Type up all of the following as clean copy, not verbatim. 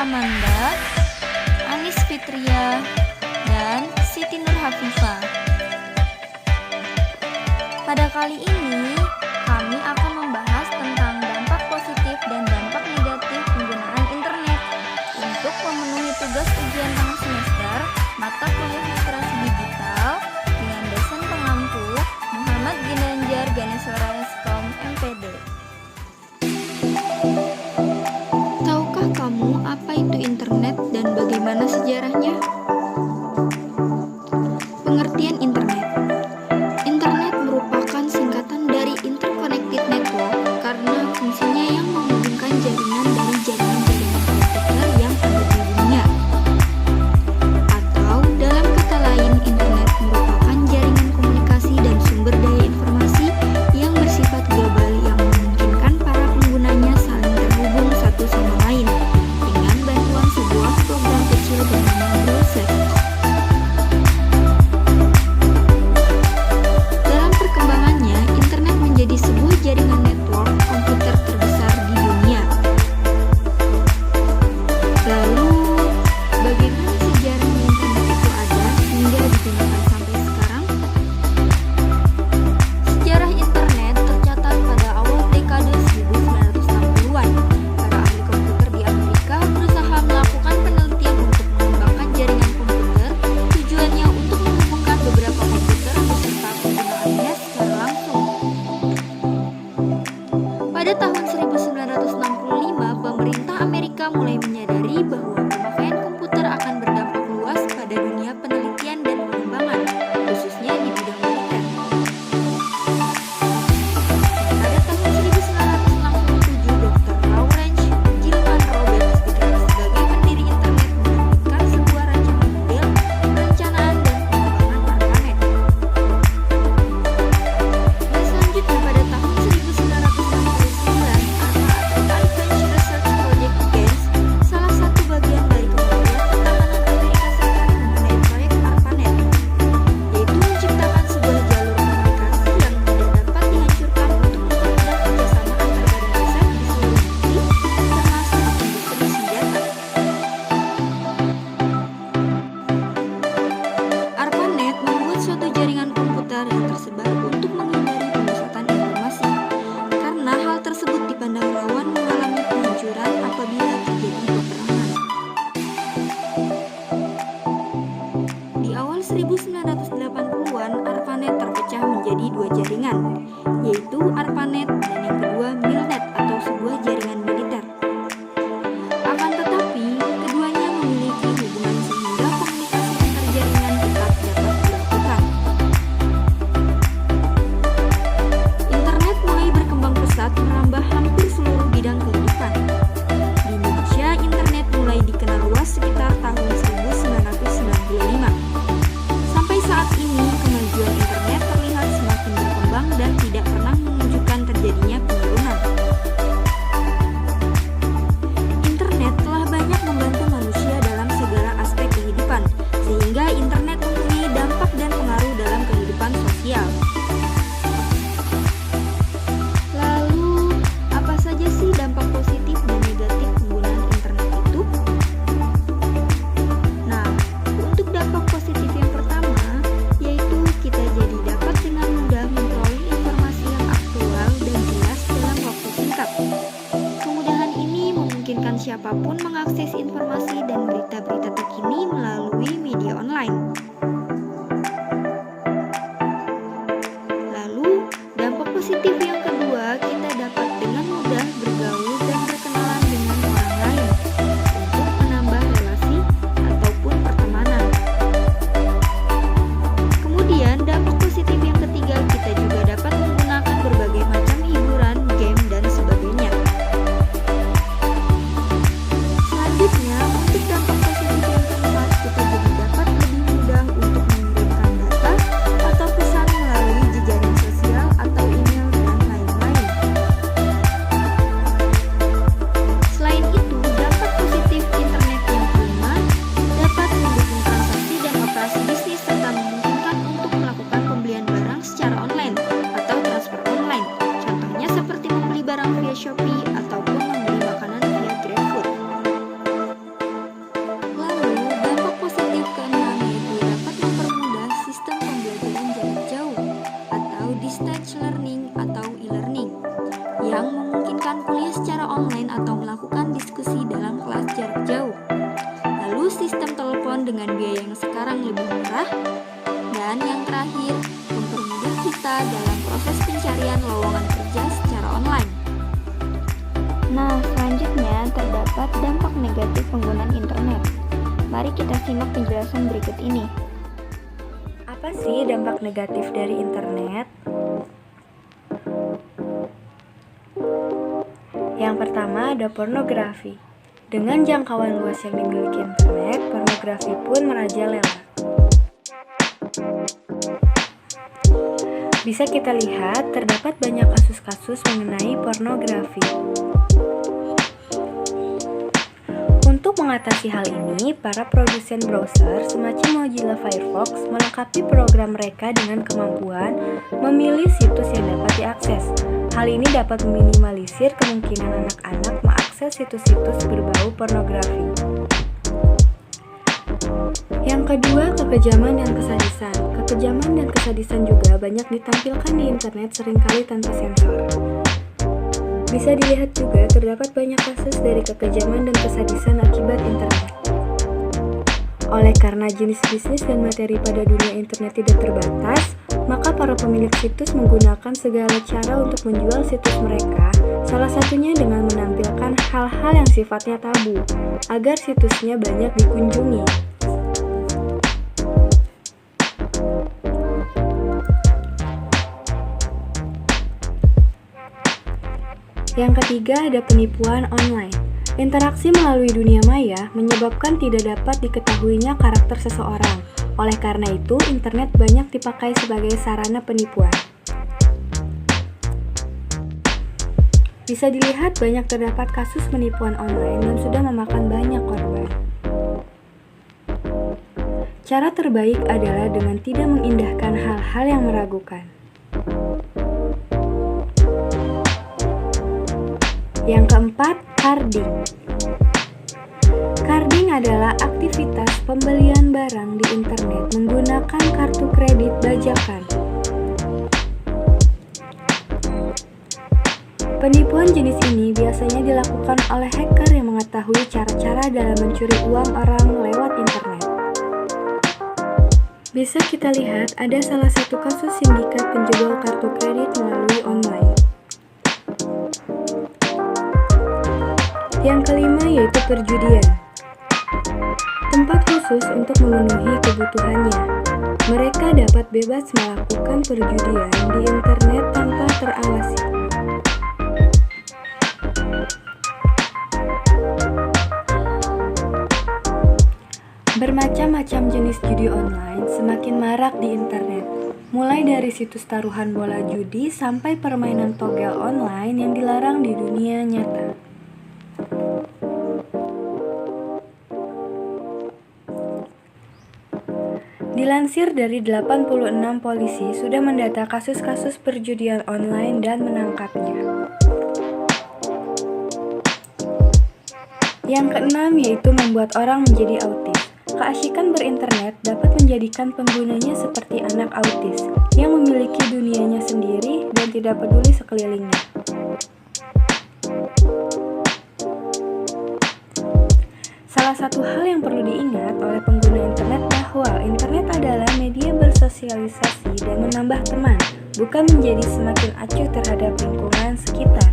Amanda, Anis Fitria, dan Siti Nurhafifah. Pada kali ini, kami akan membahas tentang dampak positif dan dampak negatif penggunaan internet untuk memenuhi tugas ujian tengah semester mata kuliah literasi digital dengan dosen pengampu Muhammad Ginanjar Ganeswara Eskom MPD. Tahukah kamu apa itu internet dan bagaimana sejarahnya? Pengertian internet. Internet merupakan singkatan dari Interconnected Network karena fungsinya yang menghubungkan jaringan dari jaringan-jaringan komputer yang ada di dunia. Atau dalam kata lain, internet merupakan jaringan komunikasi dan sumber daya informasi yang bersifat global yang memungkinkan para penggunanya saling terhubung satu sama lain dengan bantuan sebuah program kecil bernama browser. Dalam perkembangannya, internet menjadi sebuah jaringan network komputer terbesar di dunia. Lalu, bagaimana sejarahnya internet itu ada hingga digunakan sampai sekarang? Sejarah internet tercatat pada awal dekade 1960-an. Para ahli komputer di Amerika berusaha melakukan penelitian untuk mengembangkan jaringan komputer, tujuannya untuk menghubungkan beberapa komputer beserta penggunaannya secara langsung. Pada tahun 1965, pemerintah Amerika mulai menyadari bahwa pemakaian komputer akan berdampak luas pada dunia penelitian dan pengembangan, khususnya di bidang militer. Pada tahun 1967, Dr. Lawrence Gilman Roberts dikenal sebagai pendiri internet menerbitkan sebuah rancangan model, perencanaan, dan pengembangan ARPANET. Dan selanjutnya pada tahun 1969, ARPA atau Advanced Research Project GANS, salah satu bagian dari kemajuan pertahanan Amerika Serikat memulai proyek ARPANET, yaitu menciptakan sebuah jalur komunikasi yang tidak dapat dihancurkan untuk mempermudah kerjasama antar badan riset di seluruh negeri, termasuk industri senjata. ARPANET membuat suatu jaringan komputer yang tersebar untuk menghindari pemusatan informasi, karena hal tersebut dipandang rawan mengalami penghancuran apabila terjadi peperangan. Di awal 1980-an, ARPANET terpecah menjadi dua jaringan, yaitu ARPANET dan yang kedua MILNET atau sebuah jaringan militer. Akan tetapi, keduanya memiliki hubungan sehingga komunikasi antar jaringan tetap dapat dilakukan. Internet mulai berkembang pesat merambah hampir seluruh bidang kehidupan. Di Indonesia, internet mulai dikenal luas sekitar tahun 1995. Sampai saat ini, kemajuan internet terlihat semakin berkembang dan tidak pernah menunjukkan terjadinya penurunan. Internet telah banyak membantu manusia dalam segala aspek kehidupan, sehingga internet mempunyai dampak dan pengaruh dalam kehidupan sosial. Lalu, apa saja sih dampak positif dan negatif penggunaan internet itu? Nah, untuk dampak positif yang pertama, yaitu kita jadi dapat dengan mudah memperoleh informasi yang aktual dan jelas dalam waktu singkat. Kemudahan ini memungkinkan siapapun mengakses informasi dan berita-berita terkini melalui media online. Lalu, dampak positif yang kedua, kita dapat dengan mudah bergaul dan berkenalan dengan orang lain untuk menambah relasi ataupun pertemanan. Kemudian, dampak positif yang ketiga, kita juga dapat menggunakan berbagai macam hiburan, game, dan sebagainya. Selanjutnya, untuk dampak positif yang keempat, kita jadi dapat lebih mudah untuk mengirimkan data atau pesan melalui jejaring sosial atau email dan lain negatif penggunaan internet. Mari kita simak penjelasan berikut ini. Apa sih dampak negatif dari internet? Yang pertama ada pornografi. Dengan jangkauan luas yang dimiliki internet, pornografi pun merajalela. Bisa kita lihat, terdapat banyak kasus-kasus mengenai pornografi. Untuk mengatasi hal ini, para produsen browser semacam Mozilla Firefox melengkapi program mereka dengan kemampuan memilih situs yang dapat diakses. Hal ini dapat meminimalisir kemungkinan anak-anak mengakses situs-situs berbau pornografi. Yang kedua, kekejaman dan kesadisan. Kekejaman dan kesadisan juga banyak ditampilkan di internet seringkali tanpa sensor. Bisa dilihat juga terdapat banyak kasus dari kekejaman dan kesadisan akibat internet. Oleh karena jenis bisnis dan materi pada dunia internet tidak terbatas, maka para pemilik situs menggunakan segala cara untuk menjual situs mereka, salah satunya dengan menampilkan hal-hal yang sifatnya tabu, agar situsnya banyak dikunjungi. Yang ketiga ada penipuan online. Interaksi melalui dunia maya menyebabkan tidak dapat diketahuinya karakter seseorang. Oleh karena itu, internet banyak dipakai sebagai sarana penipuan. Bisa dilihat banyak terdapat kasus penipuan online dan sudah memakan banyak korban. Cara terbaik adalah dengan tidak mengindahkan hal-hal yang meragukan. Yang keempat, carding. Carding adalah aktivitas pembelian barang di internet menggunakan kartu kredit bajakan. Penipuan jenis ini biasanya dilakukan oleh hacker yang mengetahui cara-cara dalam mencuri uang orang lewat internet. Bisa kita lihat ada salah satu kasus sindikat penjual kartu kredit melalui online. Yang kelima yaitu perjudian. Tempat khusus untuk memenuhi kebutuhannya. Mereka dapat bebas melakukan perjudian di internet tanpa terawasi. Bermacam-macam jenis judi online semakin marak di internet. Mulai dari situs taruhan bola judi sampai permainan togel online yang dilarang di dunia nyata. Dilansir dari 86 polisi sudah mendata kasus-kasus perjudian online dan menangkapnya. Yang keenam yaitu membuat orang menjadi autis. Keasyikan berinternet dapat menjadikan penggunanya seperti anak autis yang memiliki dunianya sendiri dan tidak peduli sekelilingnya. Salah satu hal yang perlu diingat oleh pengguna internet bahwa internet adalah media bersosialisasi dan menambah teman, bukan menjadi semakin acuh terhadap lingkungan sekitar.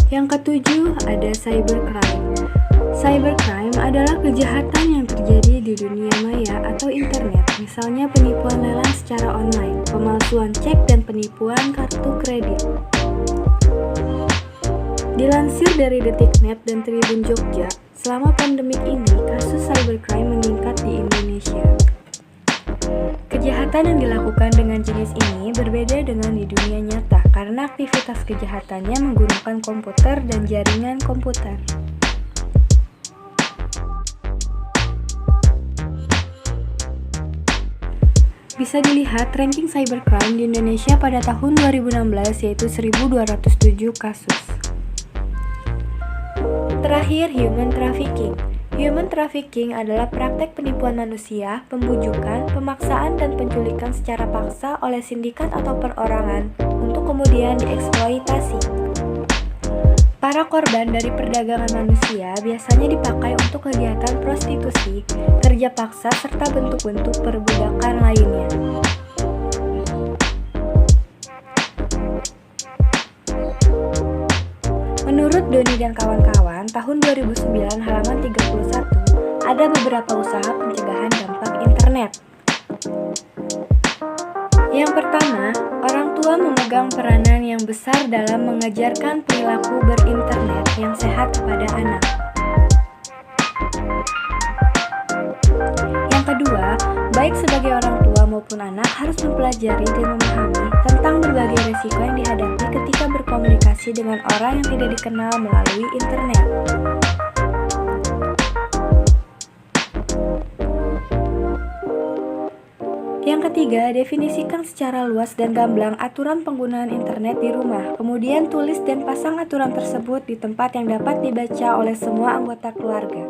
Yang ketujuh ada cybercrime. Cybercrime adalah kejahatan yang terjadi di dunia maya atau internet, misalnya penipuan lelang secara online, pemalsuan cek, dan penipuan kartu kredit. Dilansir dari Detiknet dan Tribun Jogja, selama pandemik ini, kasus cybercrime meningkat di Indonesia. Kejahatan yang dilakukan dengan jenis ini berbeda dengan di dunia nyata karena aktivitas kejahatannya menggunakan komputer dan jaringan komputer. Bisa dilihat ranking cybercrime di Indonesia pada tahun 2016 yaitu 1.207 kasus. Terakhir, human trafficking. Human trafficking adalah praktek penipuan manusia, pembujukan, pemaksaan, dan penculikan secara paksa oleh sindikat atau perorangan untuk kemudian dieksploitasi. Para korban dari perdagangan manusia biasanya dipakai untuk kegiatan prostitusi, kerja paksa, serta bentuk-bentuk perbudakan lainnya. Menurut Doni dan kawan-kawan, tahun 2009 halaman 31, ada beberapa usaha pencegahan dampak internet. Yang pertama, orang tua memegang peranan yang besar dalam mengajarkan perilaku berinternet yang sehat kepada anak. Yang kedua, baik sebagai orang tua maupun anak harus mempelajari dan memahami tentang berbagai risiko yang dihadapi ketika berkomunikasi dengan orang yang tidak dikenal melalui internet. Yang ketiga, definisikan secara luas dan gamblang aturan penggunaan internet di rumah. Kemudian tulis dan pasang aturan tersebut di tempat yang dapat dibaca oleh semua anggota keluarga.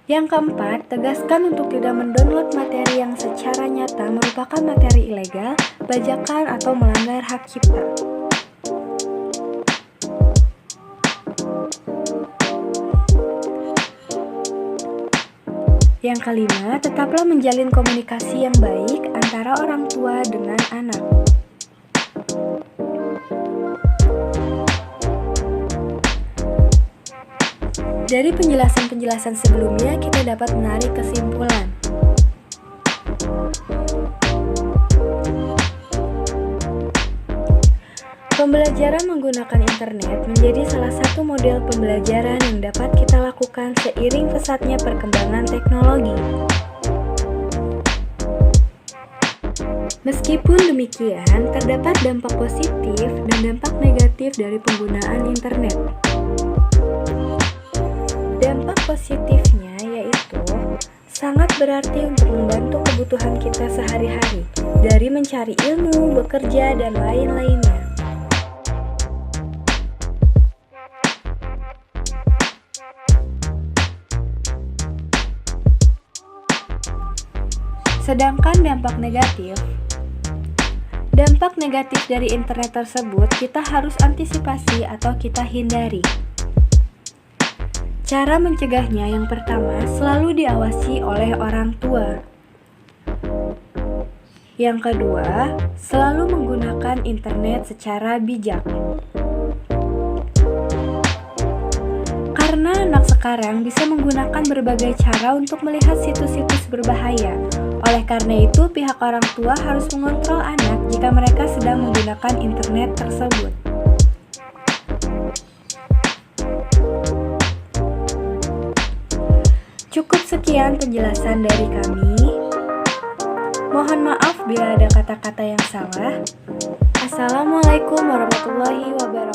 Yang keempat, tegaskan untuk tidak mendownload materi yang secara nyata merupakan materi ilegal, bajakan, atau melanggar hak cipta. Yang kelima, tetaplah menjalin komunikasi yang baik antara orang tua dengan anak. Dari penjelasan-penjelasan sebelumnya, kita dapat menarik kesimpulan. Pembelajaran menggunakan internet menjadi salah satu model pembelajaran yang dapat kita lakukan seiring pesatnya perkembangan teknologi. Meskipun demikian, terdapat dampak positif dan dampak negatif dari penggunaan internet. Dampak positifnya yaitu sangat berarti untuk membantu kebutuhan kita sehari-hari, dari mencari ilmu, bekerja, dan lain-lainnya. Sedangkan dampak negatif dari internet tersebut kita harus antisipasi atau kita hindari. Cara mencegahnya yang pertama, selalu diawasi oleh orang tua. Yang kedua, selalu menggunakan internet secara bijak. Karena anak sekarang bisa menggunakan berbagai cara untuk melihat situs-situs berbahaya. Oleh karena itu, pihak orang tua harus mengontrol anak jika mereka sedang menggunakan internet tersebut. Cukup sekian penjelasan dari kami. Mohon maaf bila ada kata-kata yang salah. Assalamualaikum warahmatullahi wabarakatuh.